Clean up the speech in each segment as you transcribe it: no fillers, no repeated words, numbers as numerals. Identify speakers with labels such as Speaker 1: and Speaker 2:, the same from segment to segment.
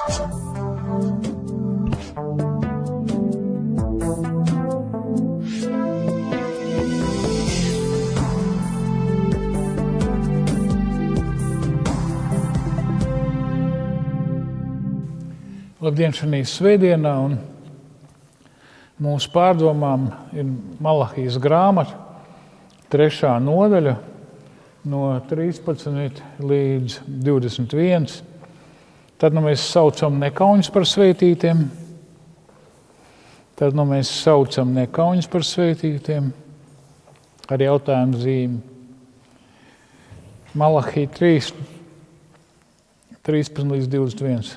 Speaker 1: Labdien šajā svētdienā, un mūsu pārdomām ir Malahijas grāmata, 3. nodaļa, no 13 līdz 21. Tad mēs saucam nekauņus par svētītiem. Ar jautājumu zīmi. Malahija 3, 13 līdz 21.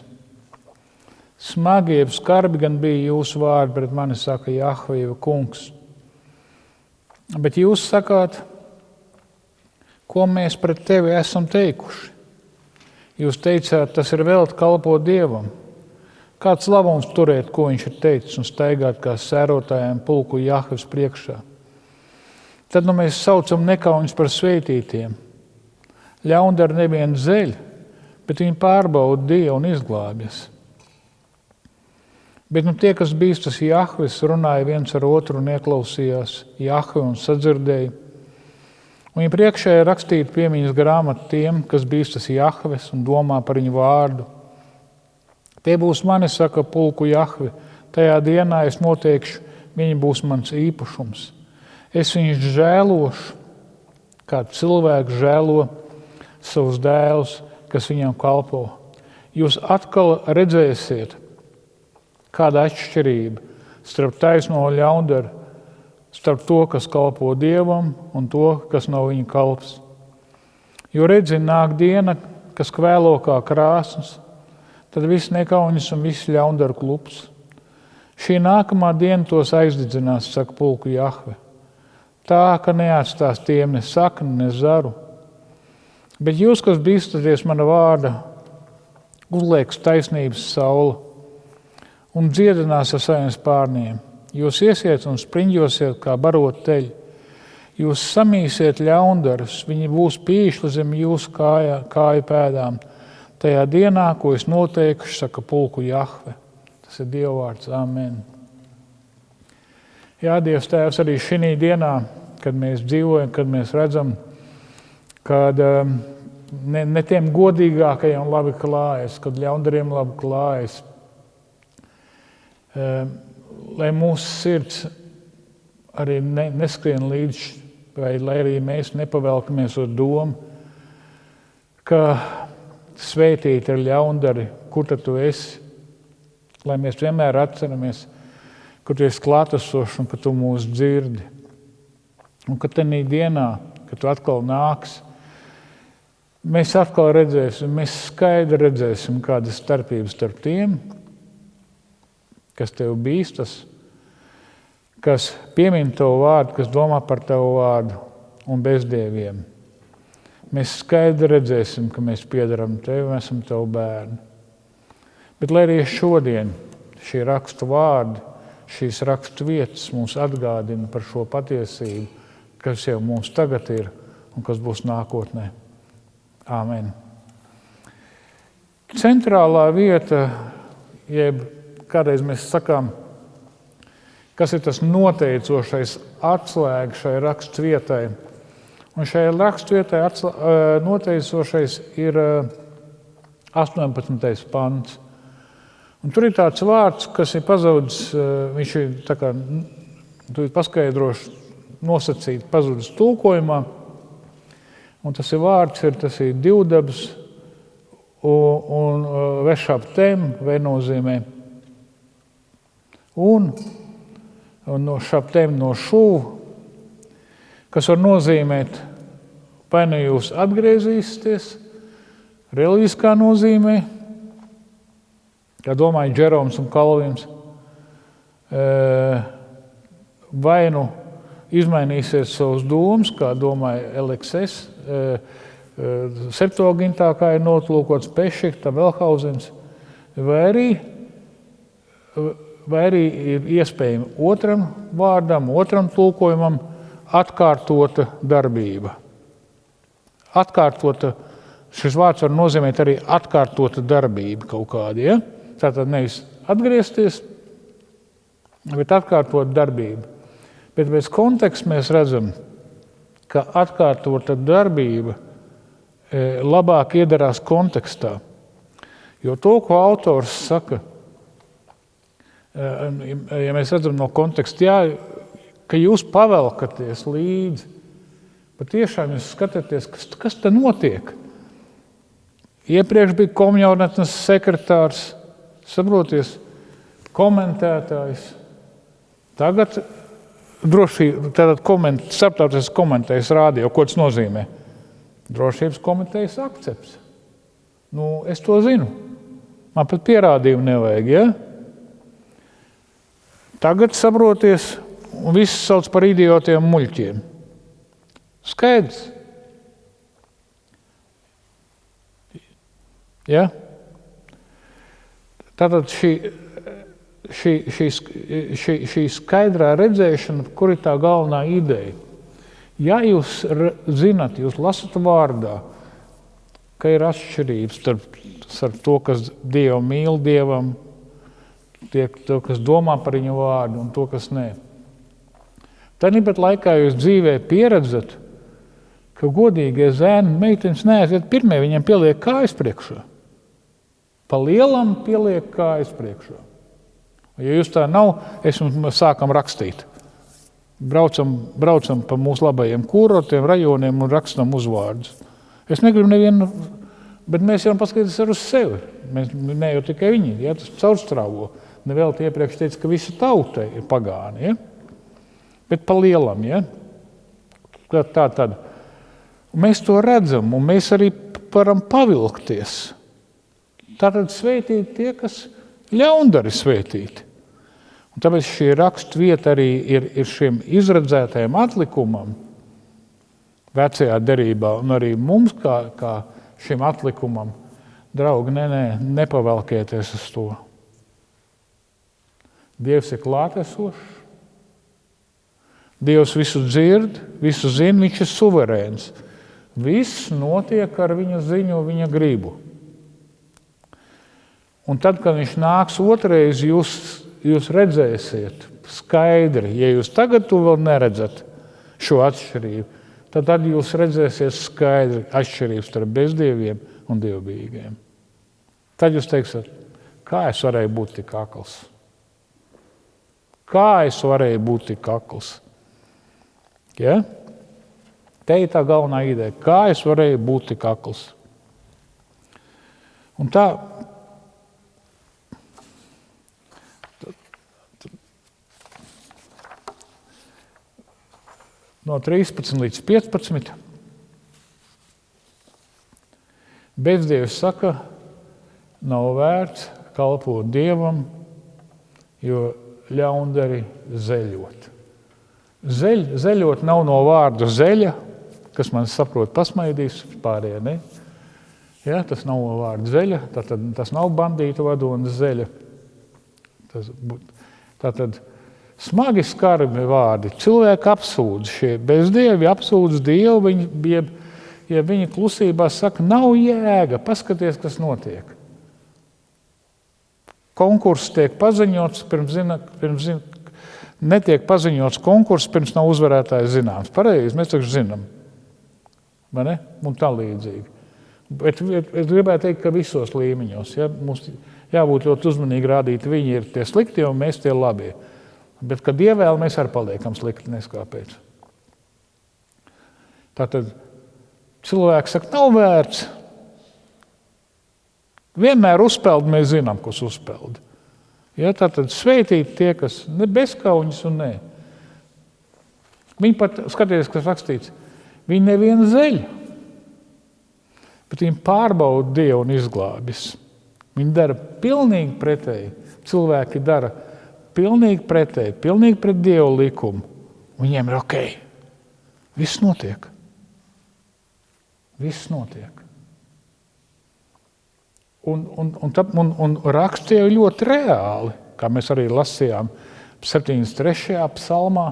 Speaker 1: Smagi jeb skarbi gan bija jūsu vārdi pret mani, saka Jahve, jeb kungs. Bet jūs sakāt, ko mēs pret tevi esam teikuši? Jūs teicāt, tas ir velti kalpot Dievam. Kāds labums turēt, ko viņš ir teicis, un staigāt kā sērotājiem pulku Jahves priekšā? Tad mēs saucam nekauņus par svētītiem. Ļaundari nevien zeļ, bet viņi pārbauda Dievu un izglābjas. Bet tie, kas bīstas Jahves, runāja viens ar otru un ieklausījās Jahve un sadzirdēja. Un viņa priekšā ir rakstīta piemiņas grāmata tiem, kas bīstas Jahves un domā par viņu vārdu. Tie būs mani, saka pulku Jahve, tajā dienā es noteikšu, viņi būs mans īpašums. Es viņus žēlošu, kā cilvēks žēlo savus dēlus, kas viņam kalpo. Jūs atkal redzēsiet, kāda atšķirība starp taisno un ļaundaru, starp to, kas kalpo Dievam, un to, kas nav viņa kalps. Jo redzi, nāk diena, kas kvēlo kā krāsns, tad viss nekaunis un viss ļaundaru klups. Šī nākamā diena tos aizdedzinās, saka pulku Jahve. Tā, ka neatstās tiem ne sakni, ne zaru. Bet jūs, kas bīstaties mana vārda, uzliekas taisnības saula un dziedinās ar saviem spārniem. Jūs iesiet un spriņģosiet kā barot teļi. Jūs samīsiet ļaundarus, viņi būs pīšli zem jūsu kāju pēdām. Tajā dienā, ko es noteikšu, saka pulku Jahve. Tas ir Dieva vārds. Amen. Jā, Dievs Tēvs, arī šī dienā, kad mēs dzīvojam, kad mēs redzam, kad ne tiem godīgākajiem labi klājas, kad ļaundariem labi klājas, lai mūsu sirds arī neskrien līdz, vai lai arī mēs nepavelkamies ar domu, ka svētīti ir ļaundari, kur tad tu esi, lai mēs vienmēr atceramies, ka tu esi klātesošs un ka tu mūs dzirdi. Un ka tenī dienā, kad tu atkal nāks, mēs atkal redzēsim, mēs skaidri redzēsim, kādas starpības starp tiem, kas tev bīstas, kas piemin tavu vārdu, kas domā par tavu vārdu un bezdieviem. Mēs skaidri redzēsim, ka mēs piederam tev, mēs esam tavu bērni. Bet lai arī šodien šī rakstu vārdi, šīs rakstu vietas mums atgādina par šo patiesību, kas jau mums tagad ir un kas būs nākotnē. Āmen. Centrālā vieta, jeb kādreiz mēs sakām, kas ir tas noteicošais atslēga šai rakstvietai. Un šai rakstvietai noteicošais ir 18. pants. Un tur ir tāds vārds, kas ir pazudis, viņš ir tā kā, tu paskaidroši nosacīt pazudis tulkojumā. Un tas ir vārds, tas ir divdabs un vešaptem, vai nozīmē un no šaptem no šuvu, kas var nozīmēt, vai nu jūs atgriezīsieties, reliģiskā nozīmē, kā domāja Džeroms un Kalvins, vai nu izmainīsiet savus domas, kā domāja Elekses, Septuagintā, kā ir notulkots Pešikta, Velhauzens, vai arī ir iespējami otram vārdam, otram tulkojumam atkārtota darbība. Šis vārds var nozīmēt arī atkārtota darbība kaut kāda, ja? tātad nevis atgriezties, bet atkārtot darbību. Bet pēc konteksta mēs redzam, ka atkārtota darbība labāk iedarās kontekstā. Jo to, ko autors saka, ja mēs redzam no konteksta, ka jūs pavelkaties līdzi, patiešām jūs skatāties, kas te notiek. Iepriekš bija komjaunatnes sekretārs, saproties, komentētājs. Tagad starptautiskais komentējs rādīja, ko tas nozīmē. Drošības komitejas akcepts. Es to zinu. Man pat pierādījumu nevajag, ja? Tagad saproties, un viss sauc par idiotiem muļķiem. Skaidrs. Ja? Tātad šī skaidrā redzēšana, kur ir tā galvenā ideja. Ja jūs zinat, jūs lasat vārdā, ka ir atšķirības starp to, kas Dievu mīl Dievam, to, kas domā par viņu vārdu un to, kas nē. Tāpat laikā jūs dzīvē pieredzat, ka godīgie zēni meitenes neaiziet pirmie, viņiem pieliek kājas priekšā. Pa lielam pieliek kājas priekšā. Ja jūs tā nav, sākam rakstīt. Braucam pa mūsu labajiem kūrotiem rajoniem un rakstam uzvārdus. Es negribu nevienu, bet mēs varam paskatīties ar uz sevi. Ne jau tikai viņi, ja, tas caurstrāvo. Nevēl iepriekš teica, ka visa tauta ir pagāni, ja? Bet pa lielam. Ja? Tā. Un mēs to redzam, un mēs arī varam pavilkties. Tātad svētīt tie, kas ļaundari svētīti. Un tāpēc šī rakstvieta arī ir šiem izredzētajiem atlikumam vecajā derībā, un arī mums kā šim atlikumam, draugi, nepavelkieties uz to. Dievs ir klātesošs, Dievs visu dzird, visu zina, viņš ir suverēns. Viss notiek ar viņa ziņu, viņa gribu. Un tad, kad viņš nāks otrais, jūs redzēsiet skaidri. Ja jūs tagad to vēl neredzat, šo atšķirību, tad jūs redzēsiet skaidri atšķirību starp bezdieviem un dievbijīgiem. Tad jūs teiksiet, kā es varēju būt tik akls? Kā es varēju būt tik akls? Ja? Te ir tā galvenā ideja. Kā es varēju būt tik akls? Un tā no 13 līdz 15 bezdievs saka, nav vērts kalpot Dievam, jo ļaundari zeļot. Zeļot nav no vārdu zeļa, kas man saprot pasmaidīs, pārējie ne. Ja, tas nav no vārdu zeļa, tas nav bandītu vadonis zeļa. Tātad smagi skarbi vārdi. Cilvēki apsūdz, šie bezdievi apsūdz Dievu, viņi klusībā saka, nav jēga, paskaties, kas notiek. Konkurss tiek paziņots, netiek paziņots konkurss, pirms nav uzvarētājs zināms. Pareizi, mēs taču zinām. Vai ne? Un tā līdzīgi. Bet es gribētu teikt, ka visos līmeņos. Ja, mums jābūt ļoti uzmanīgi rādīt, viņi ir tie slikti un mēs tie labie. Bet, kad ievēl, mēs arī paliekam slikti, neskāpēc. Tātad cilvēks saka, nav vērts. Vienmēr uzpeld, mēs zinām, kas uzpeld. Ja, tātad sveitīt tie, kas ne bezkauņas un nē. Viņi pat, skaties, kas rakstīts, viņi nevienu zeļ, bet viņi pārbauda Dievu un izglābis. Viņi dara pilnīgi pretēji. Cilvēki dara pilnīgi pretēji, pilnīgi pret Dievu likumu. Viņiem ir ok. Viss notiek. Viss notiek. Un raksti jau ļoti reāli, kā mēs arī lasījām 73. psalmā,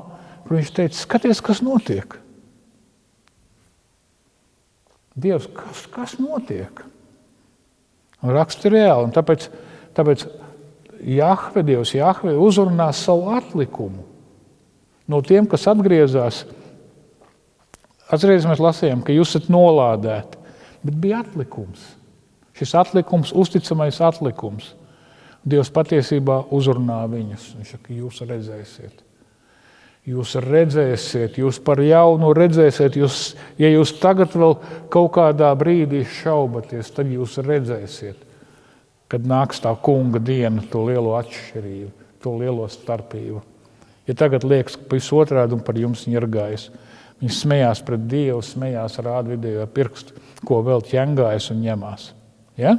Speaker 1: kur viņš teica, skaties, kas notiek. Dievs, kas notiek? Un raksti reāli, un tāpēc Tāpēc Dievs Jahve uzrunās savu atlikumu. No tiem, kas atgriezās, atceries mēs lasījām, ka jūs esat nolādēti, bet bija atlikums. Šis atlikums, uzticamais atlikums. Dievs patiesībā uzrunā viņus. Viņš saka, jūs redzēsiet. Jūs redzēsiet, jūs par jaunu redzēsiet. Ja jūs tagad vēl kaut kādā brīdī šaubaties, tad jūs redzēsiet, kad nāks tā kunga diena, to lielo atšķirību, to lielo starpību. Ja tagad liekas, ka viss otrādi un par jums ņirgājas. Viņi smējās pret Dievu, smējās rāda vidējo pirkstu, ko vēl ķengājas un ņemās. Ja?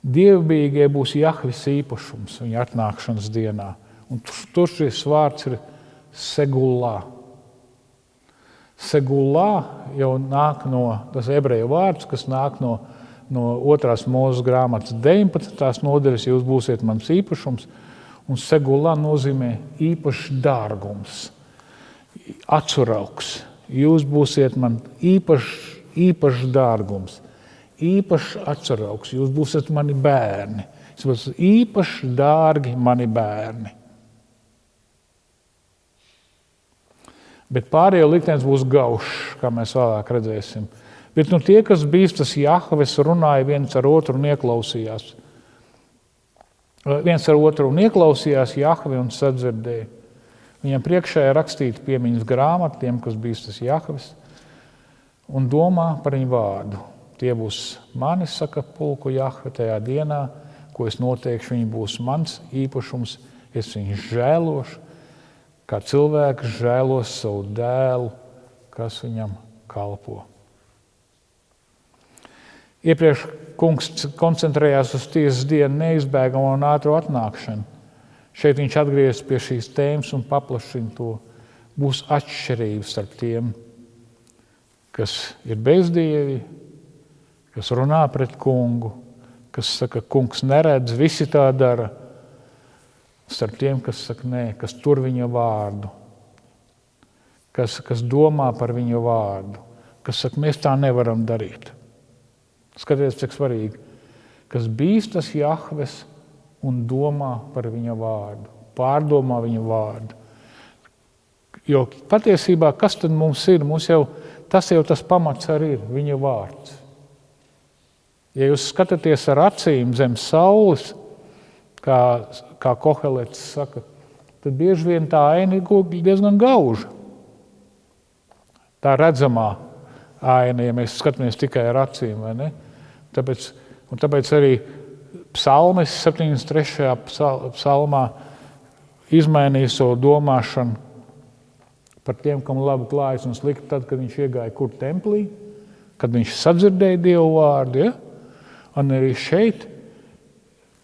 Speaker 1: Dievbijīgie būs Jahvis īpašums viņa atnākšanas dienā. Un tur šis vārds ir segulā. Segulā jau nāk no tas ebreju vārds, kas nāk no 2. Mūzes grāmatas 19. nodaļas, jūs būsiet mans īpašums, un segulā nozīmē īpašs dārgums, atsuraugs. Jūs būsiet man īpašs dārgums, īpašs atsuraugs, jūs būsiet mani bērni. Jūs būsiet īpaši dārgi mani bērni. Bet pārējo liktenis būs gaušs, kā mēs vēlāk redzēsim. Bet tie, kas bīstas Jahves, runāja viens ar otru un ieklausījās. Viens ar otru un ieklausījās Jahve un sadzirdēja. Viņam priekšā ir rakstīta piemiņas grāmata tiem, kas bīstas Jahves, un domā par viņu vārdu. Tie būs mani, saka pulku Jahve, tajā dienā, ko es noteikšu, viņi būs mans īpašums, es viņus žēlošu, kā cilvēks žēlos savu dēlu, kas viņam kalpo. Iepriekš kungs koncentrējās uz tiesas dienu neizbēgamu un ātru atnākšanu. Šeit viņš atgriezas pie šīs tēmas un paplašina to. Būs atšķirības starp tiem, kas ir bezdievi, kas runā pret kungu, kas saka, kungs neredz, visi tā dara. Starp tiem, kas saka nē, kas tur viņa vārdu, kas domā par viņa vārdu, kas saka, mēs tā nevaram darīt. Skaties, cik svarīgi, kas bīstas Jahves un domā par viņa vārdu, pārdomā viņa vārdu. Jo patiesībā, kas tad mums ir? Tas pamats arī ir viņa vārds. Ja jūs skatāties ar acīm zem saules, kā Kohelets saka, tad bieži vien tā aina ir diezgan gauža. Tā redzamā aina, ja mēs skatāmies tikai ar acīm, vai ne? Tāpēc arī psalmis 73. psalmā izmainīja savu domāšanu par tiem, kam labi klājas un slikti tad, kad viņš iegāja kur templī, kad viņš sadzirdēja Dievu vārdu, ja? Un arī šeit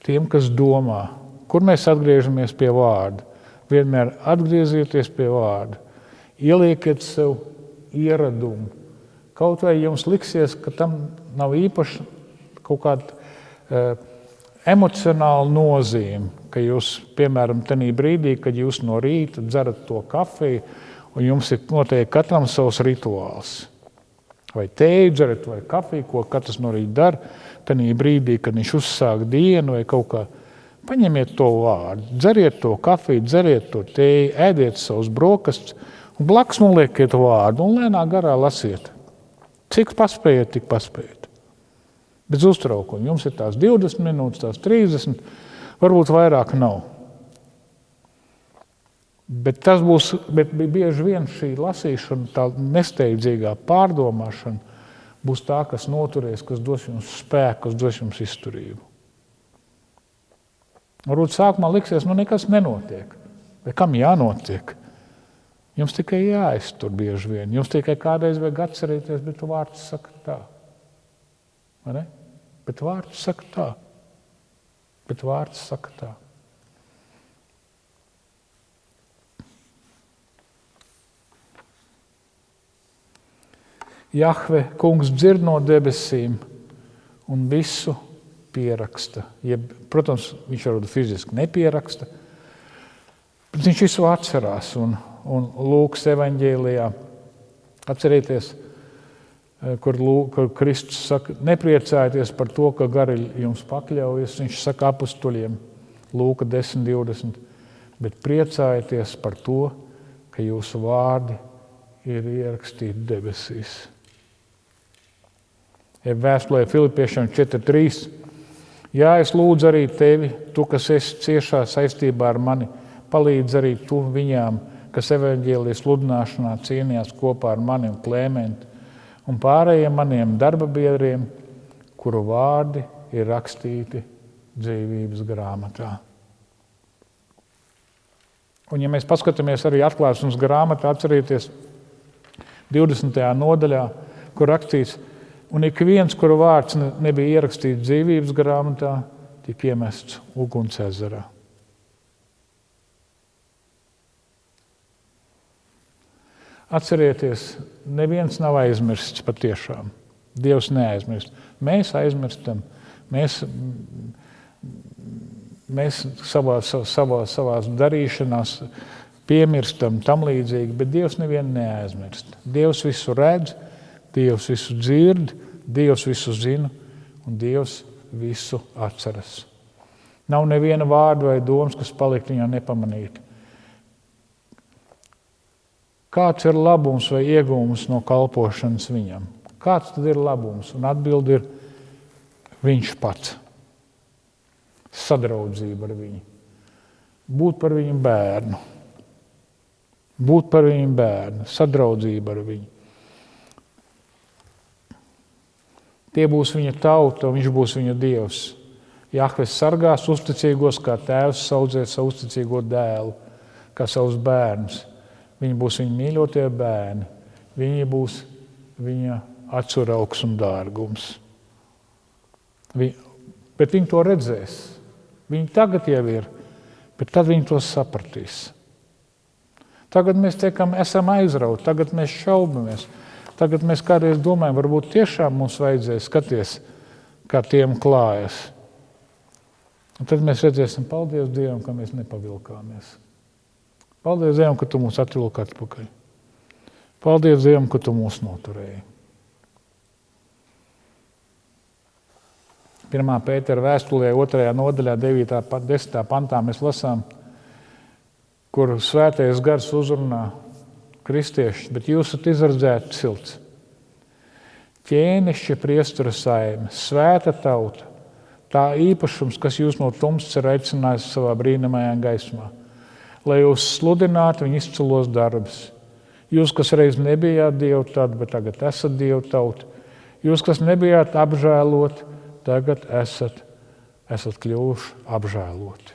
Speaker 1: tiem, kas domā, kur mēs atgriežamies pie vārda. Vienmēr atgriezieties pie vārda. Ielieciet sev ieradumu. Kaut vai jums liksies, ka tam nav īpaši kaut kāda emocionāla nozīme, ka jūs, piemēram, tenī brīdī, kad jūs no rīta dzerat to kafiju, un jums ir noteikti katram savs rituāls. Vai tēju dzerat, vai kafiju, ko katrs no rīta dara, tenī brīdī, kad viņš uzsāk dienu vai kaut kā. Paņemiet to vārdu, dzeriet to kafiju, dzeriet to tēju, ēdiet savus brokastus, un blakus noliekiet vārdu, un lēnā garā lasiet. Cik paspējat, tik paspējat. Bez uztraukuma. Jums ir tās 20 minūtes, tās 30, varbūt vairāk nav. Bet bieži vien šī lasīšana, tā nesteidzīgā pārdomāšana būs tā, kas noturēs, kas dos jums spēku, kas dos jums izturību. Varbūt sākumā liksies, nekas nenotiek. Vai kam jānotiek? Jums tikai jāiztur bieži vien. Jums tikai kādreiz vajag atcerēties, bet vārds saka tā. Vai ne? Bet vārds saka tā. Bet vārds saka tā. Jahve kungs dzird no debesīm un visu pieraksta. Protams, viņš varbūt fiziski nepieraksta, bet viņš visu atcerās. Un Lūkas evaņģēlijā, atcerieties, kur Kristus saka, nepriecājieties par to, ka gari jums pakļaujas. Viņš saka apustuļiem, Lūka 10:20, bet priecājieties par to, ka jūsu vārdi ir ierakstīti debesīs. Vēstulē Filipiešiem 4:3. Jā, es lūdzu arī tevi, tu, kas esi ciešā saistībā ar mani, palīdz arī tu viņām, kas evaņģēlijas sludināšanā cīnījās kopā ar mani un Klēmentu un pārējiem maniem darba biedriem, kuru vārdi ir rakstīti dzīvības grāmatā. Un ja mēs paskatāmies arī atklāsmes grāmatā, atcerieties 20. nodaļā, kur rakstīts, un ik viens, kuru vārds nebija ierakstīts dzīvības grāmatā, tika iemests uguns ezerā. Atcerieties, neviens nav aizmirsts patiešām. Dievs neaizmirst. Mēs aizmirstam. Mēs savās darīšanās piemirstam tam līdzīgi, bet Dievs nevienu neaizmirst. Dievs visu redz, Dievs visu dzird, Dievs visu zina un Dievs visu atceras. Nav neviena vārda vai domas, kas palikt viņā nepamanīti. Kāds ir labums vai iegūms no kalpošanas viņam? Kāds tad ir labums? Un atbildi ir viņš pats. Sadraudzība ar viņu. Būt par viņu bērnu. Būt par viņu bērnu. Sadraudzība ar viņu. Tie būs viņa tauta, un viņš būs viņa Dievs. Jahves sargās uzticīgos, kā tēvs saudzē savu uzticīgo dēlu, kā savus bērnus. Viņi būs viņa mīļotie bērni. Viņi būs viņa atsuraugs un dārgums. Bet viņi to redzēs. Viņi tagad jau ir, bet tad viņi to sapratīs. Tagad mēs tiekam, esam aizrauti, tagad mēs šaubamies. Tagad mēs kādreiz domājam, varbūt tiešām mums vajadzēja skaties, kā tiem klājas. Un tad mēs redzēsim, paldies Dievam, ka mēs nepavilkāmies. Paldies Dievam, ka tu mūs atvilki atpakaļ. Paldies Dievam, ka tu mūs noturēji. 1. Pētera vēstulē 2. nodaļā 9.10. pantā mēs lasām, kur svētais gars uzrunā kristiešus, bet jūs esat izradzēti cilts. Ķēnišķa priestera saime, svēta tauta, tā īpašums, kas jūs no tumsas ir aicinājis savā brīnamajā gaismā, lai jūs sludinātu viņa izcilos darbus. Jūs, kas reiz nebijāt Dievu tauta, bet tagad esat Dievu tauta. Jūs, kas nebijāt apžēloti, tagad esat kļuvuši apžēloti.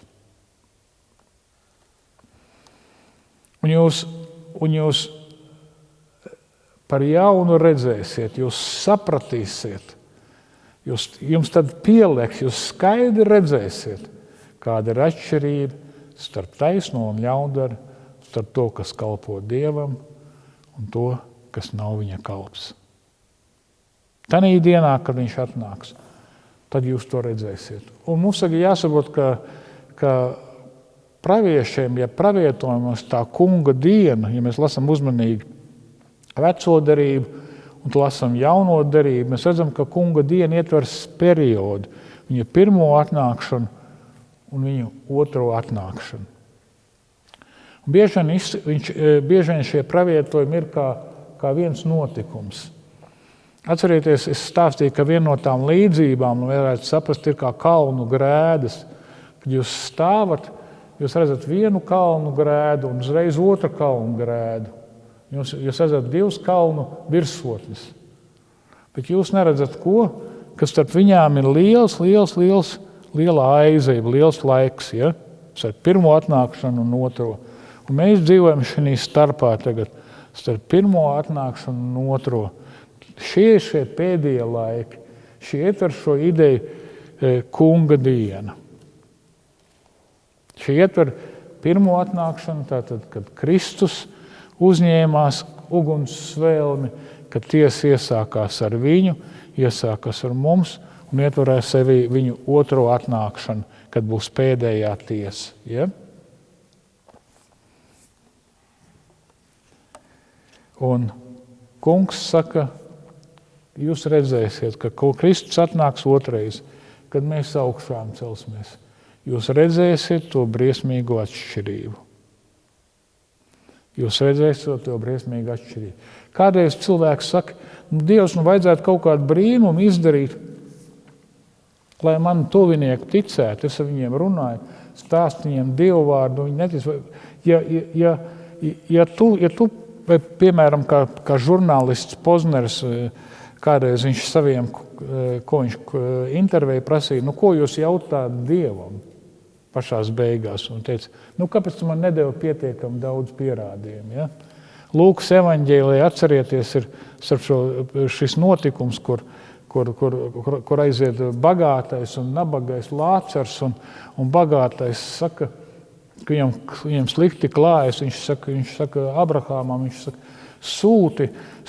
Speaker 1: Un jūs par jaunu redzēsiet, jūs sapratīsiet, jums tad pieliks, jūs skaidri redzēsiet, kāda ir atšķirība starp taisno un ļaundaru, starp to, kas kalpo Dievam un to, kas nav viņa kalps. Tanī dienā, kad viņš atnāks, tad jūs to redzēsiet. Un mums tagad jāsaprot, ka praviešiem, ja pravietojumos tā kunga diena, ja mēs lasām uzmanīgi veco derību un lasām jauno derību, mēs redzam, ka kunga diena ietvers periodu, viņa pirmo atnākšanu un viņu otro atnākšanu. Bieži vien šie pravietojumi ir kā viens notikums. Atcerieties, es stāstīju, ka viena no tām līdzībām, varētu saprast, ir kā kalnu grēdas. Kad jūs stāvat, jūs redzat vienu kalnu grēdu un uzreiz otru kalnu grēdu. Jūs redzat divus kalnu virsotnes. Bet jūs neredzat ko, kas starp viņām ir liela aizība, liels laiks, ja? Starp pirmo atnākšanu un otro. Un mēs dzīvojam šī starpā tagad, starp pirmo atnākšanu un otro. Šie ir šie pēdējie laiki. Šie ietver šo ideju kunga diena. Šie ietver pirmo atnākšanu, tātad, kad Kristus uzņēmās uguns svēlmi, kad tiesa iesākās ar viņu, iesākās ar mums un ietverēs sevi viņu otro atnākšanu, kad būs pēdējā tiesa. Ja? Un kungs saka, jūs redzēsiet, ka Kristus atnāks otrais, kad mēs augšām celsimies. Jūs redzēsiet to briesmīgo atšķirību. Jūs redzēsiet to briesmīgu atšķirību. Kādreiz cilvēks saka, Dievs, vajadzētu kaut kādu brīnumu izdarīt, lai man tuvinieki ticētu. Es ar viņiem runāju, stāstu viņiem Dievu vārdu, viņi netic. Ja tu vai, piemēram, kā žurnālists Pozners, kādreiz viņš saviem, ko viņš intervēja, prasīja, ko jūs jautāt Dievam pašās beigās? Un teica, kāpēc tu man nedeva pietiekami daudz pierādījumu? Ja? Lūkas evaņģēlijā, atcerieties, ir šis notikums, kur aiziet bagātais un nabagais Lācars, un bagātais saka, ka viņam slikti klājas. Viņš saka Abrahāmam, viņš saka,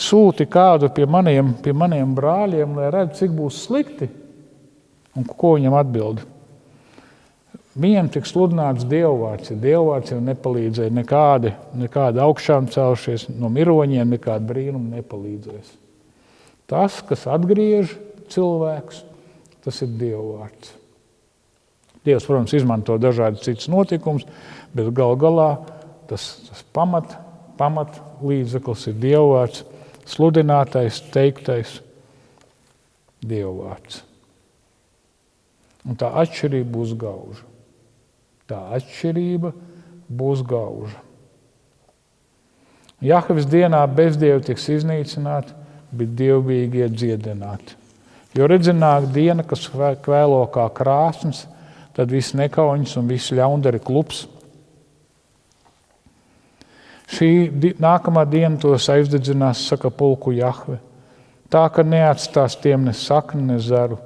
Speaker 1: sūti kādu pie maniem brāļiem, lai redz, cik būs slikti. Un ko viņam atbild? Viņam tik sludināts Dievvvārds, ja Dievvvārds jau nepalīdzēja nekādi augšām celšies, no miroņiem nekāda brīnuma nepalīdzēs. Tas, kas atgriež cilvēks, tas ir Dievvvārds. Dievs, protams, izmanto dažādi citus notikumus, bet gal galā tas pamat līdzeklis ir Dievvvārds, sludinātais, teiktais Dievvvārds. Un tā atšķirība būs gauža. Jahves dienā bezdievi tiks iznīcināti, bet dievbijīgie dziedināti. Jo redzināk diena, kas kvēlo kā krāsns, tad viss nekauņas un viss ļaundari klups. Šī nākamā diena tos aizdedzinās, saka pulku Jahve, tā, ka neatstās tiem ne sakni, ne zaru.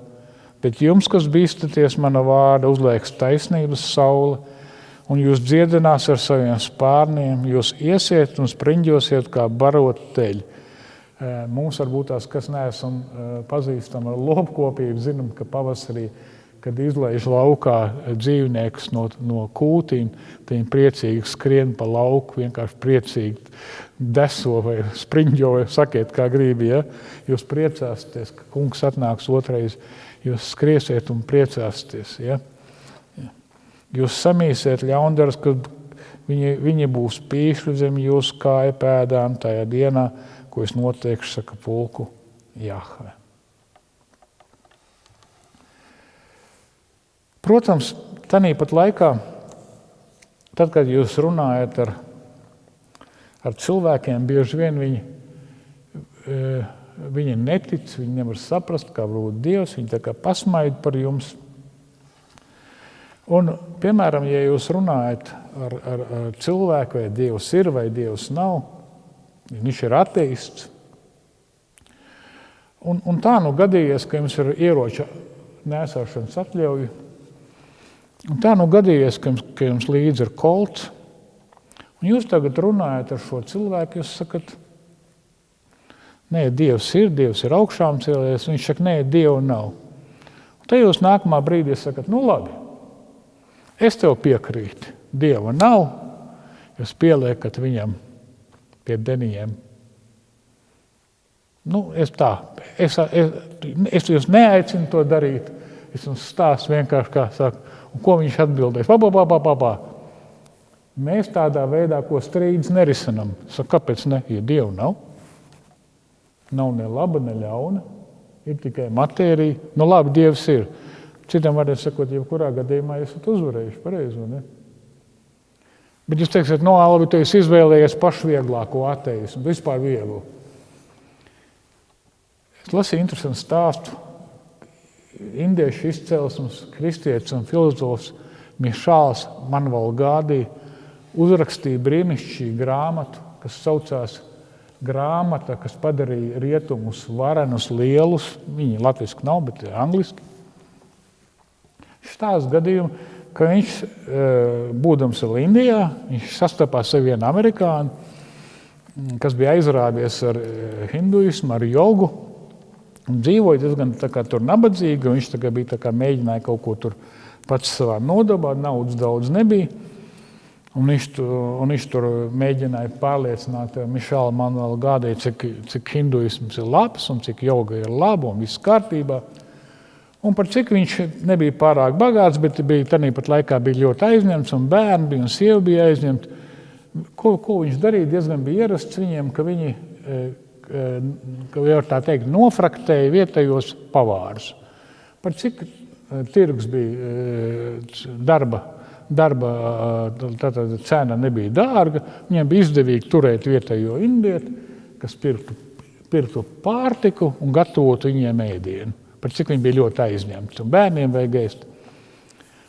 Speaker 1: Bet jums, kas bīstaties mana vārda, uzliekas taisnības saule, un jūs dziedinās ar saviem spārniem, jūs iesiet un spriņģosiet kā barot teļi. Mums varbūt tās, kas neesam pazīstami ar lopkopību, zinām, ka pavasarī, kad izlaiž laukā dzīvniekus no kūtīm, tad viņi priecīgi skrien pa lauku, vienkārši priecīgi deso vai spriņģo, vai sakiet, kā gribi. Ja? Jūs priecāsieties, ka kungs atnāks otrais, jūs skriesiet un priecāsieties. Ja? Jūs samīsiet ļaundarus, kad viņi būs pīšļi zem jūsu kāju pēdām tajā dienā, ko es noteikšu, saka pulku Jahve. Protams, tanīpat laikā, tad, kad jūs runājat ar cilvēkiem, bieži vien viņi netic, viņi nevar saprast, kā varbūt Dievs, viņi tā kā pasmaida par jums. Un, piemēram, ja jūs runājat ar cilvēku, vai Dievs ir, vai Dievs nav, viņš ir ateists. Un tā gadījies, ka jums ir ieroča nēsāšanas atļauja. Un tā gadījies, ka jums līdzi ir kolts. Un jūs tagad runājat ar šo cilvēku, jūs sakat, nē, Dievs ir augšām cēlies, viņš saka, nē, Dievu nav. Un te jūs nākamā brīdī sakat, labi, es tev piekrītu, Dieva nav, jūs pieliekat viņam pie deniņiem. Es jūs neaicinu to darīt, es jums stāstu vienkārši, kā saka, un ko viņš atbildēs. Mēs tādā veidā, ko strīdus nerisinam. Saka, kāpēc ne? Ja Dievu nav? Nav ne laba, ne ļauna. Ir tikai matērija. Labi, Dievs ir. Citam varētu sakot, jebkurā gadījumā esat uzvarējuši pareizi, ne? Bet jūs teiksiet, labi, tu esi izvēlējies pašvieglāko ateismu, vispār vieglu. Es lasīju interesantu stāstu. Indiešu izcelsmes kristietis un filozofs Mišāls Manvalgādī uzrakstīja brīnišķīgu grāmatu, kas saucās grāmata, kas padarīja rietumus varenus, lielus. Viņi latviski nav, bet angliski. Šitās gadījumu, ka viņš, būdams vēl Indijā, viņš sastapās ar vienu amerikānu, kas bija aizrāvies ar hinduismu, ar jogu, un dzīvoja diezgan tur nabadzīgi, un viņš bija mēģināja kaut ko tur pats savā nodabāt, naudas daudz nebija. Un viņš tur mēģināja pārliecināt Mišelu Manuelu Gādiju, cik hinduisms ir labs un cik joga ir laba un viss kārtībā. Un par cik viņš nebija pārāk bagāts, bet tāpat laikā bija ļoti aizņemts un bērni bija un sieva bija aizņemti. Ko viņš darīja? Diezgan bija ierasts viņiem, ka viņi, jau tā teikt, nofraktēja vietējos pavārus. Par cik tirgus bija darba tātad cena nebija dārga, viņiem bija izdevīgi turēt vietējo indieti, kas pirktu pārtiku un gatavotu viņiem ēdienu. Par cik viņi bija ļoti aizņemti, un bērniem vajag ēst.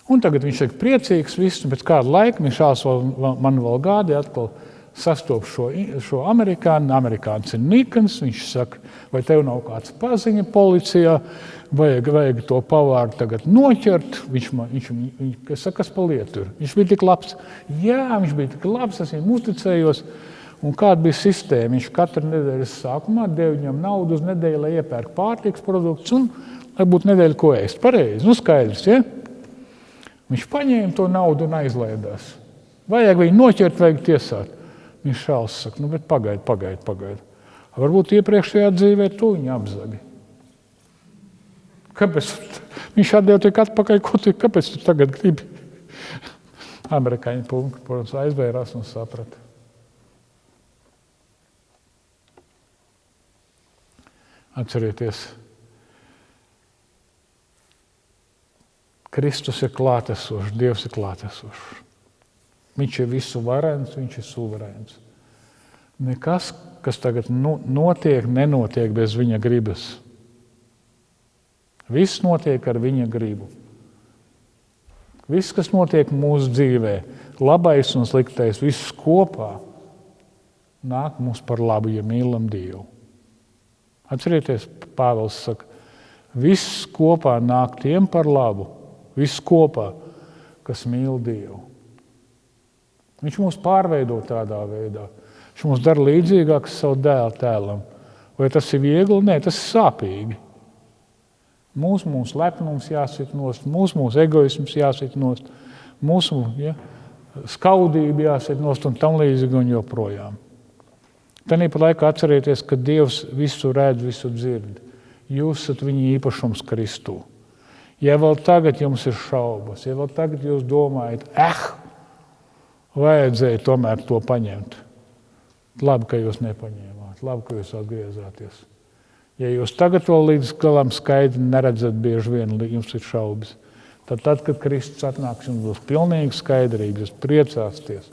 Speaker 1: Un tagad viņš ir priecīgs, viss, un pēc kāda laika Mišels Manuels Gādija atkal sastop šo amerikāni. Amerikānis ir nikns, viņš saka, vai tev nav kāds paziņa policijā, vajag to pavāru tagad noķert. Viņš saka, kas pa lietu ir? Viņš bija tik labs. Jā, viņš bija tik labs, es viņam uzticējos. Un kāda bija sistēma? Viņš katru nedēļas sākumā deva viņam naudu uz nedēļu, lai iepērk pārtikas produktus un lai būtu nedēļa, ko ēst. Pareizi, skaidrs, ja? Viņš paņēma to naudu un aizlaidās. Vajag viņu noķert, vajag tiesāt. Viņš šāls saka, bet pagaidi. Varbūt iepriekšējā dzīvē tu viņu apzagi. Kāpēc? Viņš atdeva tik atpakaļ, kāpēc tu tagad gribi? Amerikāņu punkti, protams, aizvērās un saprata. Atcerieties, Kristus ir klātesošs, Dievs ir klātesošs. Viņš ir visu varens, viņš ir suverēns. Nekas, kas tagad notiek, nenotiek bez viņa gribas. Viss notiek ar viņa gribu. Viss, kas notiek mūsu dzīvē, labais un sliktais, viss kopā nāk mums par labu, ja mīlam Dievu. Atcerieties, Pāvils saka, viss kopā nāk tiem par labu, viss kopā, kas mīl Dievu. Viņš mūs pārveido tādā veidā. Viņš mūs dara līdzīgākus savu dēlu tēlam. Vai tas ir viegli? Nē, tas ir sāpīgi. Mūsu lepnums jāsit nost, mūsu egoisms jāsit nost, mūsu skaudība jāsit nost un tam līdzīgi un joprojām. Tāpat laikā atcerieties, ka Dievs visu redz, visu dzird. Jūs esat viņa īpašums Kristū. Ja vēl tagad jums ir šaubas, ja vēl tagad jūs domājat, vajadzēja tomēr to paņemt. Labi, ka jūs nepaņēmāt, labi, ka jūs atgriezāties. Ja jūs tagad to līdz galam skaidri neredzat, bieži vien jums ir šaubas, tad, kad Kristus atnāks, jums būs pilnīgi skaidrība, jūs priecāsieties,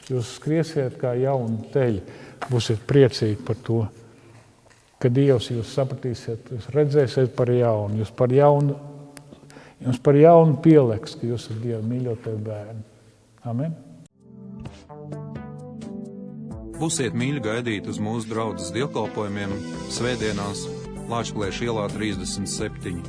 Speaker 1: jūs skriesiet kā jauni teļi. Būsiet priecīgi par to, ka Dievs jūs sapratīsiet, jūs redzēsiet par jaunu, jums par jaunu pieliks, ka jūs esat Dieva mīļotie bērni. Amen.
Speaker 2: Būsiet mīļi gaidīt uz mūsu draudzes dievkalpojumiem svētdienās Lāčplēša ielā 37.